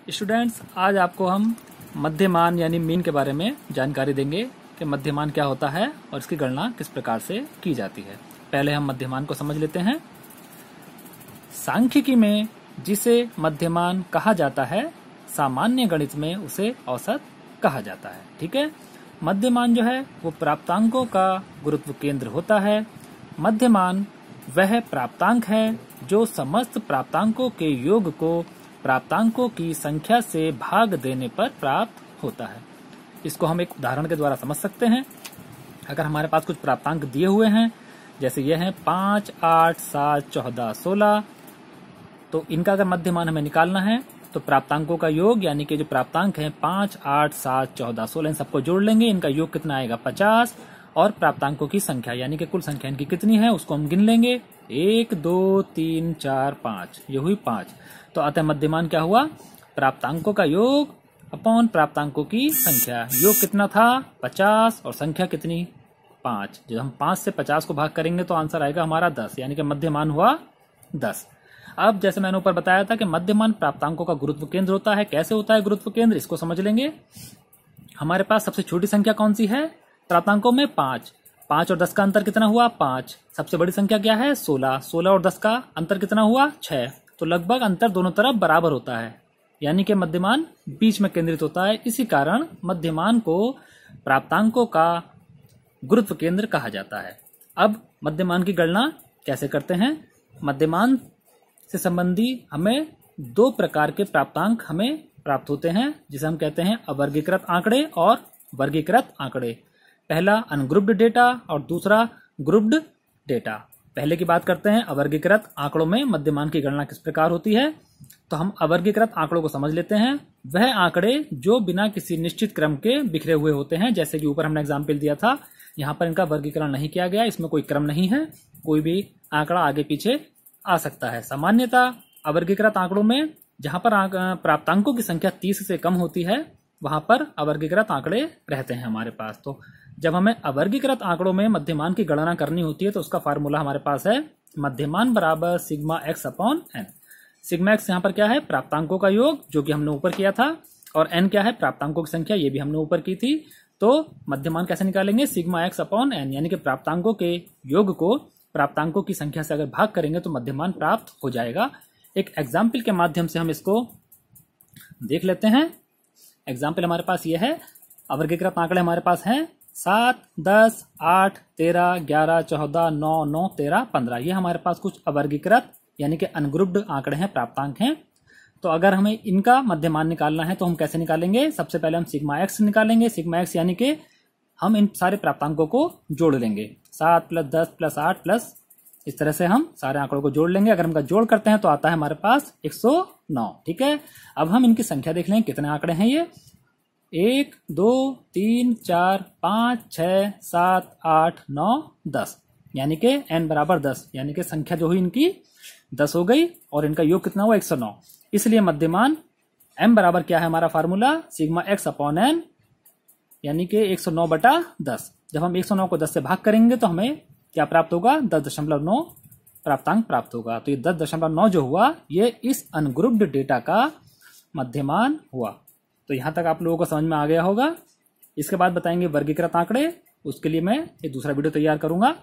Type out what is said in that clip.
Students, आज आपको हम मध्यमान यानी मीन के बारे में जानकारी देंगे कि मध्यमान क्या होता है और इसकी गणना किस प्रकार से की जाती है। पहले हम मध्यमान को समझ लेते हैं। सांख्यिकी में जिसे मध्यमान कहा जाता है, सामान्य गणित में उसे औसत कहा जाता है। ठीक है, मध्यमान जो है वो प्राप्तांकों का गुरुत्व केंद्र होता है। मध्यमान वह प्राप्तांक है जो समस्त प्राप्तांकों के योग को प्राप्तांकों की संख्या से भाग देने पर प्राप्त होता है। इसको हम एक उदाहरण के द्वारा समझ सकते हैं। अगर हमारे पास कुछ प्राप्तांक दिए हुए हैं, जैसे ये हैं 5, 8, 7, 14, 16, तो इनका अगर मध्यमान हमें निकालना है तो प्राप्तांकों का योग यानी कि जो प्राप्तांक हैं 5, 8, 7, 14, 16 इन सबको जोड़ लेंगे। इनका योग कितना आएगा 50, और प्राप्तांकों की संख्या यानी कि कुल संख्या इनकी कितनी है उसको हम गिन लेंगे। 1, 2, 3, 4, 5, ये हुई 5। तो अतः मध्यमान क्या हुआ, प्राप्तांकों का योग अपॉन प्राप्तांकों की संख्या। योग कितना था 50 और संख्या कितनी 5। जब हम 5 से 50 को भाग करेंगे तो आंसर आएगा हमारा 10, यानी कि मध्यमान हुआ 10। अब जैसे मैंने ऊपर बताया था कि मध्यमान प्राप्तांकों का गुरुत्व केंद्र होता है। कैसे होता है गुरुत्व केंद्र, इसको समझ लेंगे। हमारे पास सबसे छोटी संख्या कौन सी है प्राप्तांकों में 5। 5 और 10 का अंतर कितना हुआ 5। सबसे बड़ी संख्या क्या है 16। 16 और 10 का अंतर कितना हुआ 6। तो लगभग अंतर दोनों तरफ बराबर होता है, यानी कि मध्यमान बीच में केंद्रित होता है। इसी कारण मध्यमान को प्राप्तांकों का गुरुत्व केंद्र कहा जाता है। अब मध्यमान की गणना कैसे करते हैं। मध्यमान से संबंधी हमें दो प्रकार के प्राप्तांक हमें प्राप्त होते हैं, जिसे हम कहते हैं अवर्गीकृत आंकड़े और वर्गीकृत आंकड़े। पहला अनग्रुप्ड डेटा और दूसरा ग्रुप्ड डेटा। पहले की बात करते हैं, अवर्गीकृत आंकड़ों में मध्यमान की गणना किस प्रकार होती है। तो हम अवर्गीकृत आंकड़ों को समझ लेते हैं। वह आंकड़े जो बिना किसी निश्चित क्रम के बिखरे हुए होते हैं, जैसे कि ऊपर हमने एग्जाम्पल दिया था। यहाँ पर इनका वर्गीकरण नहीं किया गया, इसमें कोई क्रम नहीं है, कोई भी आंकड़ा आगे पीछे आ सकता है। सामान्यतः अवर्गीकृत आंकड़ों में जहां पर प्राप्तांकों की संख्या 30 से कम होती है, वहां पर अवर्गीकृत आंकड़े रहते हैं हमारे पास। तो जब हमें अवर्गीकृत आंकड़ों में मध्यमान की गणना करनी होती है तो उसका फार्मूला हमारे पास है मध्यमान बराबर sigma x upon n. Sigma x यहाँ पर क्या है प्राप्तांकों का योग, जो कि हमने ऊपर किया था, और एन क्या है प्राप्तांकों की संख्या, ये भी हमने ऊपर की थी। तो मध्यमान कैसे निकालेंगे, सिग्मा एक्स अपॉन एन, यानी कि प्राप्तांकों के योग को प्राप्तांकों की संख्या से अगर भाग करेंगे तो मध्यमान प्राप्त हो जाएगा। एक एग्जाम्पल के माध्यम से हम इसको देख लेते हैं। एग्जाम्पल हमारे पास ये है, अवर्गीकृत आंकड़े हमारे पास हैं 7, 10, 8, 13, 11, 14, 9, 9, 13, 15। ये हमारे पास कुछ अवर्गीकृत यानी कि अनग्रुप्ड आंकड़े हैं, प्राप्तांक हैं। तो अगर हमें इनका मध्यमान निकालना है तो हम कैसे निकालेंगे, सबसे पहले हम सिग्मा एक्स निकालेंगे। सिग्मा एक्स यानी कि हम इन सारे प्राप्तांकों को जोड़ लेंगे, 7 + 10 + 8 प्लस, इस तरह से हम सारे आंकड़ों को जोड़ लेंगे। अगर हम जोड़ करते हैं तो आता है हमारे पास 109। ठीक है, अब हम इनकी संख्या देख लें कितने आंकड़े हैं ये। 1, 2, 3, 4, 5, 6, 7, 8, 9, 10, यानी कि n बराबर 10, यानी कि संख्या जो हुई इनकी 10 हो गई और इनका योग कितना हुआ 109। इसलिए मध्यमान m बराबर क्या है हमारा formula, sigma x upon n, यानी कि 109/10। जब हम 109 को 10 से भाग करेंगे तो हमें क्या प्राप्त होगा 10.9 प्राप्तांक प्राप्त होगा। तो ये 10.9 जो हुआ ये इस अनग्रुप्ड डेटा का मध्यमान हुआ। तो यहां तक आप लोगों को समझ में आ गया होगा। इसके बाद बताएंगे वर्गीकृत आंकड़े, उसके लिए मैं एक दूसरा वीडियो तैयार करूंगा।